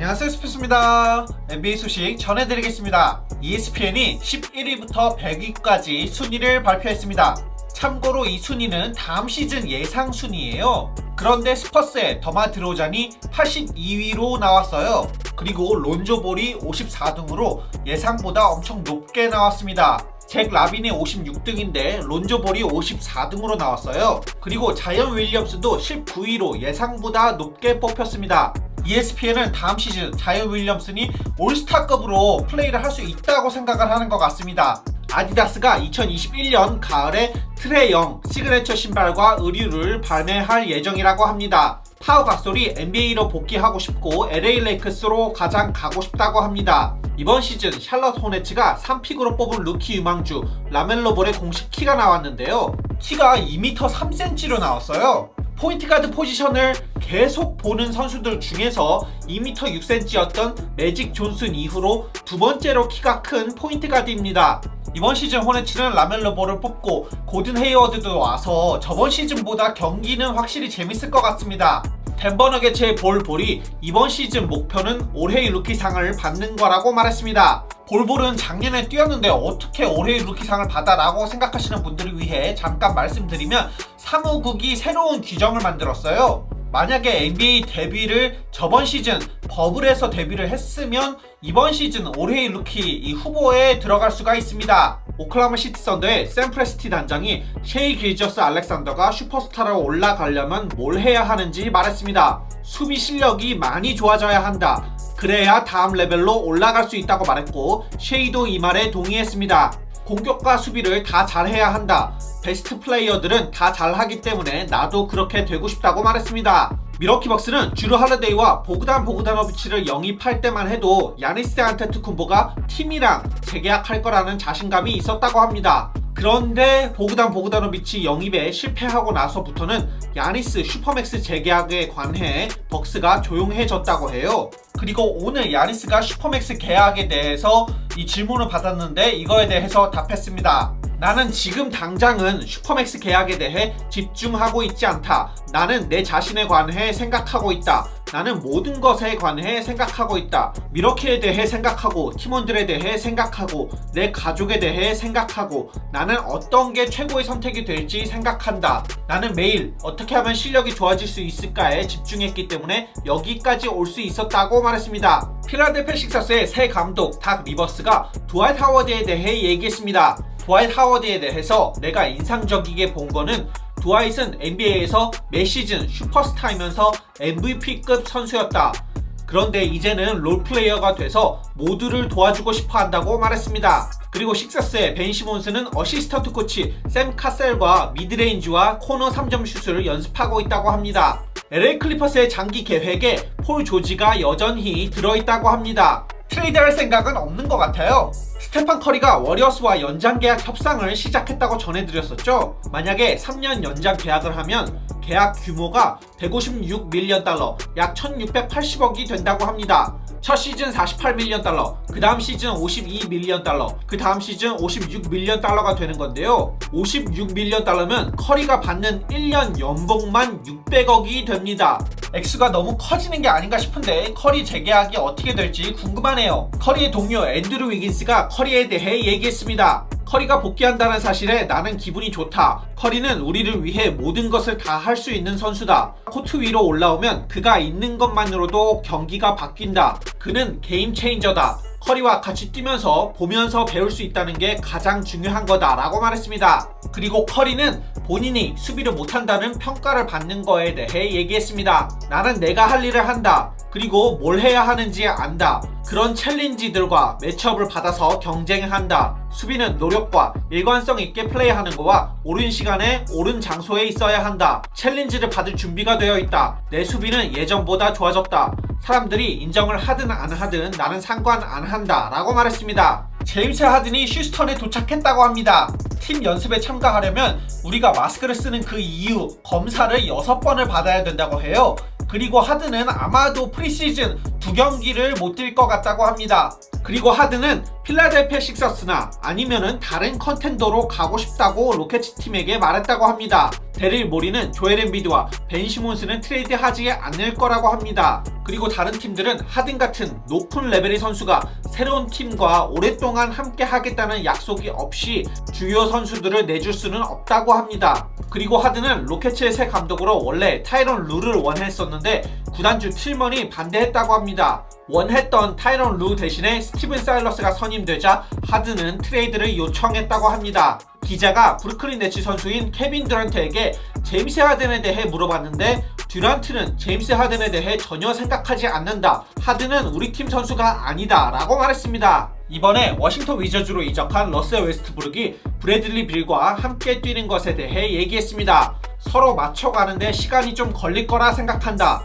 안녕하세요, 스피스입니다. NBA 소식 전해드리겠습니다. ESPN이 11위부터 100위까지 순위를 발표했습니다. 참고로 이 순위는 다음 시즌 예상 순위예요. 그런데 스퍼스의 더마 드로잔이 82위로 나왔어요. 그리고 론조 볼이 54등으로 예상보다 엄청 높게 나왔습니다. 잭 라빈이 56등인데 론조 볼이 54등으로 나왔어요. 그리고 자이언 윌리엄스도 19위로 예상보다 높게 뽑혔습니다. ESPN은 다음 시즌 자이언 윌리엄슨이 올스타급으로 플레이를 할 수 있다고 생각을 하는 것 같습니다. 아디다스가 2021년 가을에 트레이 영 시그네처 신발과 의류를 발매할 예정이라고 합니다. 파우 가솔이 NBA로 복귀하고 싶고 LA 레이커스로 가장 가고 싶다고 합니다. 이번 시즌 샬럿 호네츠가 3픽으로 뽑은 루키 유망주 라멜로 볼의 공식 키가 나왔는데요. 키가 2m 3cm로 나왔어요. 포인트 가드 포지션을 계속 보는 선수들 중에서 2m 6cm였던 매직 존슨 이후로 두 번째로 키가 큰 포인트 가드입니다. 이번 시즌 호네츠는 라멜로 볼을 뽑고 고든 헤이워드도 와서 저번 시즌보다 경기는 확실히 재밌을 것 같습니다. 덴버 너겟츠의 볼이 이번 시즌 목표는 올해의 루키상을 받는 거라고 말했습니다. 볼은 작년에 뛰었는데 어떻게 올해의 루키상을 받아 라고 생각하시는 분들을 위해 잠깐 말씀드리면 사무국이 새로운 규정을 만들었어요. 만약에 NBA 데뷔를 저번 시즌 버블에서 데뷔를 했으면 이번 시즌 올해의 루키 이 후보에 들어갈 수가 있습니다. 오클라호마 시티 선더의 샘 프레스티 단장이 셰이 길저스 알렉산더가 슈퍼스타로 올라가려면 뭘 해야 하는지 말했습니다. 수비 실력이 많이 좋아져야 한다. 그래야 다음 레벨로 올라갈 수 있다고 말했고 셰이도 이 말에 동의했습니다. 공격과 수비를 다 잘해야 한다. 베스트 플레이어들은 다 잘하기 때문에 나도 그렇게 되고 싶다고 말했습니다. 미러키 벅스는 주루 할러데이와 보그단 보그다노비치를 영입할 때만 해도 야니스 안테토쿤보가 팀이랑 재계약할 거라는 자신감이 있었다고 합니다. 그런데 보그단 보그다노비치 영입에 실패하고 나서부터는 야니스 슈퍼맥스 재계약에 관해 벅스가 조용해졌다고 해요. 그리고 오늘 야니스가 슈퍼맥스 계약에 대해서 이 질문을 받았는데 이거에 대해서 답했습니다. 나는 지금 당장은 슈퍼맥스 계약에 대해 집중하고 있지 않다. 나는 내 자신에 관해 생각하고 있다. 나는 모든 것에 관해 생각하고 있다. 미러키에 대해 생각하고 팀원들에 대해 생각하고 내 가족에 대해 생각하고 나는 어떤 게 최고의 선택이 될지 생각한다. 나는 매일 어떻게 하면 실력이 좋아질 수 있을까에 집중했기 때문에 여기까지 올 수 있었다고 말했습니다. 필라델피아 식서스의 새 감독 닥 리버스가 드와이트 하워드에 대해 얘기했습니다. 드와이트 하워드에 대해서 내가 인상적이게 본 거는 드와이트는 NBA에서 매 시즌 슈퍼스타이면서 MVP급 선수였다. 그런데 이제는 롤플레이어가 돼서 모두를 도와주고 싶어 한다고 말했습니다. 그리고 식서스의 벤 시몬스는 어시스턴트 코치 샘 카셀과 미드레인지와 코너 3점 슛을 연습하고 있다고 합니다. LA 클리퍼스의 장기 계획에 폴 조지가 여전히 들어있다고 합니다. 트레이드할 생각은 없는 것 같아요. 스테판 커리가 워리어스와 연장 계약 협상을 시작했다고 전해드렸었죠. 만약에 3년 연장 계약을 하면 계약 규모가 156밀리언 달러, 약 1680억이 된다고 합니다. 첫 시즌 48밀리언 달러, 그 다음 시즌 52밀리언 달러, 그 다음 시즌 56밀리언 달러가 되는 건데요. 56밀리언 달러면 커리가 받는 1년 연봉만 600억이 됩니다. 액수가 너무 커지는 게 아닌가 싶은데 커리 재계약이 어떻게 될지 궁금하네요. 커리의 동료 앤드루 위긴스가 커리에 대해 얘기했습니다. 커리가 복귀한다는 사실에 나는 기분이 좋다. 커리는 우리를 위해 모든 것을 다 할 수 있는 선수다. 코트 위로 올라오면 그가 있는 것만으로도 경기가 바뀐다. 그는 게임 체인저다. 커리와 같이 뛰면서 보면서 배울 수 있다는 게 가장 중요한 거다 라고 말했습니다. 그리고 커리는 본인이 수비를 못한다는 평가를 받는 거에 대해 얘기했습니다. 나는 내가 할 일을 한다. 그리고 뭘 해야 하는지 안다. 그런 챌린지들과 매치업을 받아서 경쟁한다. 수비는 노력과 일관성 있게 플레이하는 거와 옳은 시간에 옳은 장소에 있어야 한다. 챌린지를 받을 준비가 되어 있다. 내 수비는 예전보다 좋아졌다. 사람들이 인정을 하든 안 하든 나는 상관 안 한다 라고 말했습니다. 제임스 하든이 휴스턴에 도착했다고 합니다. 팀 연습에 참가하려면 우리가 마스크를 쓰는 그 이유 검사를 6번을 받아야 된다고 해요. 그리고 하든은 아마도 프리시즌 2경기를 못 뛸 것 같다고 합니다. 그리고 하든은 필라델피아 식서스나 아니면은 다른 컨텐더로 가고 싶다고 로켓츠 팀에게 말했다고 합니다. 데릴 모리는 조엘 엠비드와 벤 시몬스는 트레이드 하지 않을 거라고 합니다. 그리고 다른 팀들은 하든 같은 높은 레벨의 선수가 새로운 팀과 오랫동안 함께 하겠다는 약속이 없이 주요 선수들을 내줄 수는 없다고 합니다. 그리고 하든은 로켓츠의 새 감독으로 원래 타이런 루를 원했었는데 구단주 틸먼이 반대했다고 합니다. 원했던 타이런 루 대신에 스티븐 사일러스가 선임되자 하든은 트레이드를 요청했다고 합니다. 기자가 브루클린 네츠 선수인 케빈 듀란트에게 제임스 하든에 대해 물어봤는데 듀란트는 제임스 하든에 대해 전혀 생각하지 않는다. 하든은 우리 팀 선수가 아니다 라고 말했습니다. 이번에 워싱턴 위저즈로 이적한 러셀 웨스트브룩이 브래들리 빌과 함께 뛰는 것에 대해 얘기했습니다. 서로 맞춰가는데 시간이 좀 걸릴 거라 생각한다.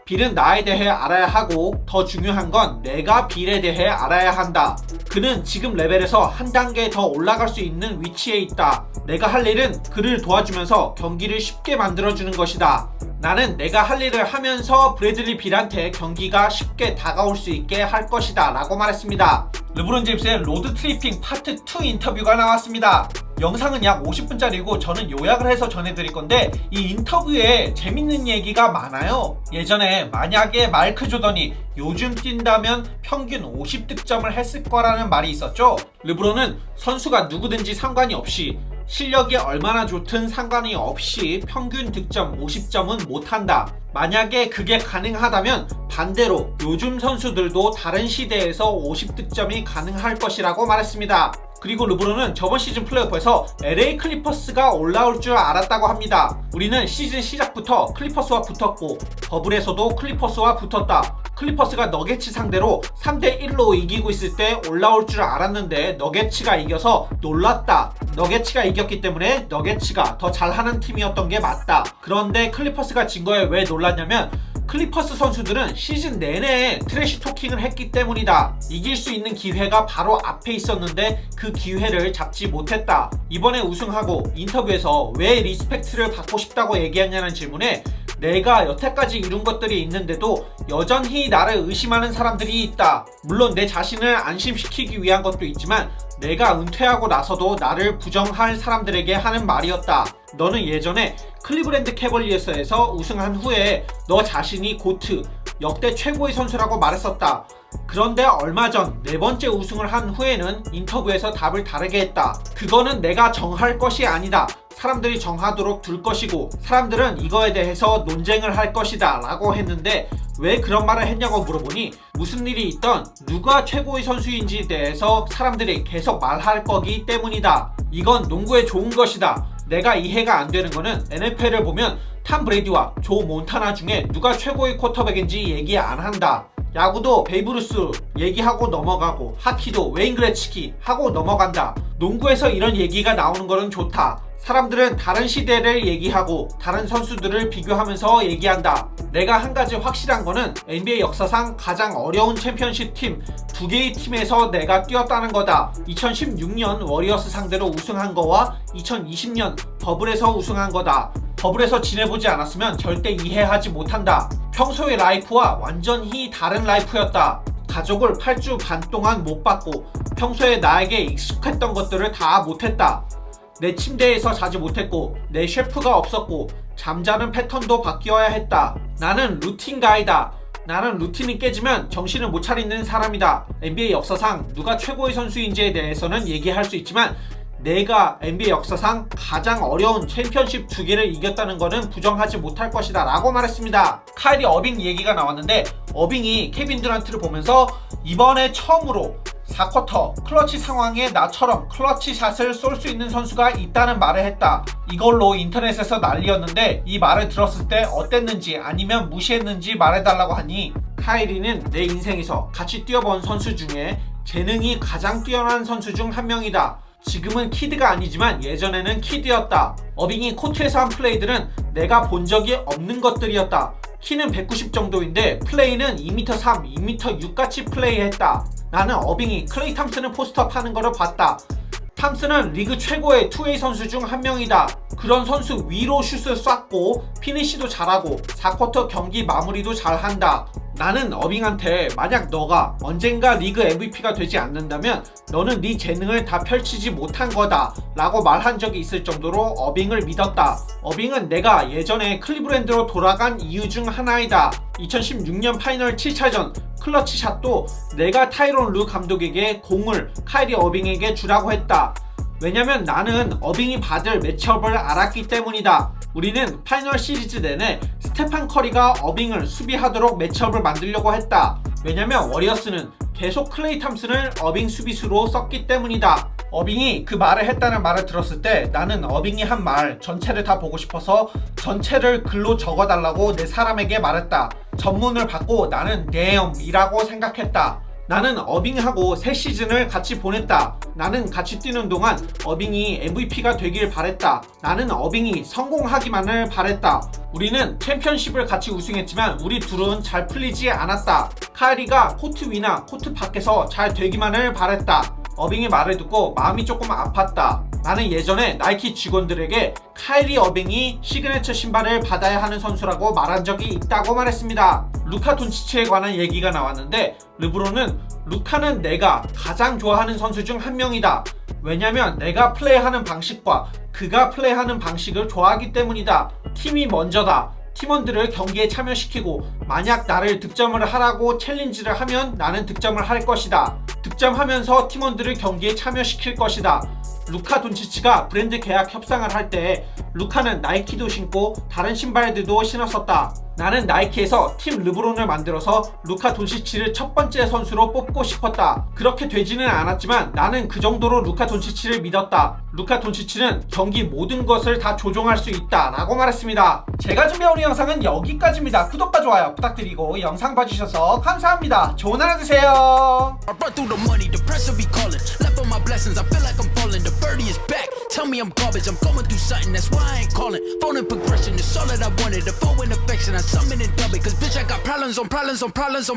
빌은 나에 대해 알아야 하고 더 중요한 건 내가 빌에 대해 알아야 한다. 그는 지금 레벨에서 한 단계 더 올라갈 수 있는 위치에 있다. 내가 할 일은 그를 도와주면서 경기를 쉽게 만들어주는 것이다. 나는 내가 할 일을 하면서 브래들리 빌한테 경기가 쉽게 다가올 수 있게 할 것이다 라고 말했습니다. 르브론 제임스의 로드 트리핑 파트 2 인터뷰가 나왔습니다. 영상은 약 50분짜리고 저는 요약을 해서 전해드릴 건데 이 인터뷰에 재밌는 얘기가 많아요. 예전에 만약에 마이클 조던이 요즘 뛴다면 평균 50득점을 했을 거라는 말이 있었죠. 르브론은 선수가 누구든지 상관이 없이 실력이 얼마나 좋든 상관이 없이 평균 득점 50점은 못한다. 만약에 그게 가능하다면 반대로 요즘 선수들도 다른 시대에서 50득점이 가능할 것이라고 말했습니다. 그리고 르브론은 저번 시즌 플레이오프에서 LA 클리퍼스가 올라올 줄 알았다고 합니다. 우리는 시즌 시작부터 클리퍼스와 붙었고 버블에서도 클리퍼스와 붙었다. 클리퍼스가 너게츠 상대로 3대1로 이기고 있을 때 올라올 줄 알았는데 너게츠가 이겨서 놀랐다. 너게츠가 이겼기 때문에 너게츠가 더 잘하는 팀이었던 게 맞다. 그런데 클리퍼스가 진 거에 왜 놀랐냐면 클리퍼스 선수들은 시즌 내내 트래시 토킹을 했기 때문이다. 이길 수 있는 기회가 바로 앞에 있었는데 그 기회를 잡지 못했다. 이번에 우승하고 인터뷰에서 왜 리스펙트를 받고 싶다고 얘기하냐는 질문에 내가 여태까지 이룬 것들이 있는데도 여전히 나를 의심하는 사람들이 있다. 물론 내 자신을 안심시키기 위한 것도 있지만 내가 은퇴하고 나서도 나를 부정할 사람들에게 하는 말이었다. 너는 예전에 클리브랜드 캐벌리어스에서 우승한 후에 너 자신이 고트, 역대 최고의 선수라고 말했었다. 그런데 얼마 전 네 번째 우승을 한 후에는 인터뷰에서 답을 다르게 했다. 그거는 내가 정할 것이 아니다. 사람들이 정하도록 둘 것이고 사람들은 이거에 대해서 논쟁을 할 것이다 라고 했는데 왜 그런 말을 했냐고 물어보니 무슨 일이 있던 누가 최고의 선수인지에 대해서 사람들이 계속 말할 거기 때문이다. 이건 농구에 좋은 것이다. 내가 이해가 안 되는 거는 NFL을 보면 탐 브레이디와 조 몬타나 중에 누가 최고의 쿼터백인지 얘기 안 한다. 야구도 베이브루스 얘기하고 넘어가고 하키도 웨인 그레츠키 하고 넘어간다. 농구에서 이런 얘기가 나오는 거는 좋다. 사람들은 다른 시대를 얘기하고 다른 선수들을 비교하면서 얘기한다. 내가 한 가지 확실한 거는 NBA 역사상 가장 어려운 챔피언십 팀 2개의 팀에서 내가 뛰었다는 거다. 2016년 워리어스 상대로 우승한 거와 2020년 버블에서 우승한 거다. 버블에서 지내보지 않았으면 절대 이해하지 못한다. 평소의 라이프와 완전히 다른 라이프였다. 가족을 8주 반 동안 못 봤고 평소에 나에게 익숙했던 것들을 다 못했다. 내 침대에서 자지 못했고 내 셰프가 없었고 잠자는 패턴도 바뀌어야 했다. 나는 루틴 가이다. 나는 루틴이 깨지면 정신을 못 차리는 사람이다. NBA 역사상 누가 최고의 선수인지에 대해서는 얘기할 수 있지만 내가 NBA 역사상 가장 어려운 챔피언십 2개를 이겼다는 것은 부정하지 못할 것이다 라고 말했습니다. 카이리 어빙 얘기가 나왔는데 어빙이 케빈 듀란트를 보면서 이번에 처음으로 4쿼터 클러치 상황에 나처럼 클러치 샷을 쏠 수 있는 선수가 있다는 말을 했다. 이걸로 인터넷에서 난리였는데 이 말을 들었을 때 어땠는지 아니면 무시했는지 말해달라고 하니 카이리는 내 인생에서 같이 뛰어본 선수 중에 재능이 가장 뛰어난 선수 중 한 명이다. 지금은 키드가 아니지만 예전에는 키드였다. 어빙이 코트에서 한 플레이들은 내가 본 적이 없는 것들이었다. 키는 190 정도인데 플레이는 2m3, 2m6 같이 플레이했다. 나는 어빙이 클레이 탐슨을 포스트업 하는 거를 봤다. 탐슨은 리그 최고의 2A 선수 중 한 명이다. 그런 선수 위로 슛을 쐈고 피니시도 잘하고 4쿼터 경기 마무리도 잘한다. 나는 어빙한테 만약 너가 언젠가 리그 MVP가 되지 않는다면 너는 네 재능을 다 펼치지 못한 거다 라고 말한 적이 있을 정도로 어빙을 믿었다. 어빙은 내가 예전에 클리브랜드로 돌아간 이유 중 하나이다. 2016년 파이널 7차전 클러치 샷도 내가 타이론 루 감독에게 공을 카이리 어빙에게 주라고 했다. 왜냐면 나는 어빙이 받을 매치업을 알았기 때문이다. 우리는 파이널 시리즈 내내 스테판 커리가 어빙을 수비하도록 매치업을 만들려고 했다. 왜냐면 워리어스는 계속 클레이 탐슨을 어빙 수비수로 썼기 때문이다. 어빙이 그 말을 했다는 말을 들었을 때 나는 어빙이 한 말 전체를 다 보고 싶어서 전체를 글로 적어달라고 내 사람에게 말했다. 전문을 받고 나는 damn이라고 생각했다. 나는 어빙하고 3시즌을 같이 보냈다. 나는 같이 뛰는 동안 어빙이 MVP가 되길 바랬다. 나는 어빙이 성공하기만을 바랬다. 우리는 챔피언십을 같이 우승했지만 우리 둘은 잘 풀리지 않았다. 카이리가 코트 위나 코트 밖에서 잘 되기만을 바랬다. 어빙의 말을 듣고 마음이 조금 아팠다. 나는 예전에 나이키 직원들에게 카이리 어빙이 시그네처 신발을 받아야 하는 선수라고 말한 적이 있다고 말했습니다. 루카 돈치치에 관한 얘기가 나왔는데 르브론은 루카는 내가 가장 좋아하는 선수 중 한 명이다. 왜냐면 내가 플레이하는 방식과 그가 플레이하는 방식을 좋아하기 때문이다. 팀이 먼저다. 팀원들을 경기에 참여시키고 만약 나를 득점을 하라고 챌린지를 하면 나는 득점을 할 것이다. 득점하면서 팀원들을 경기에 참여시킬 것이다. 루카 돈치치가 브랜드 계약 협상을 할 때 루카는 나이키도 신고 다른 신발들도 신었었다. 나는 나이키에서 팀 르브론을 만들어서 루카 돈치치를 첫 번째 선수로 뽑고 싶었다. 그렇게 되지는 않았지만 나는 그 정도로 루카 돈치치를 믿었다. 루카 돈치치는 경기 모든 것을 다 조종할 수 있다 라고 말했습니다. 제가 준비한 영상은 여기까지입니다. 구독과 좋아요 부탁드리고 영상 봐주셔서 감사합니다. 좋은 하루 되세요. Tell me I'm garbage, I'm going through something, that's why I ain't calling. Phone and progression is all that I wanted. The phone and affection, I summon and dub it. Cause bitch, I got problems on problems on problems on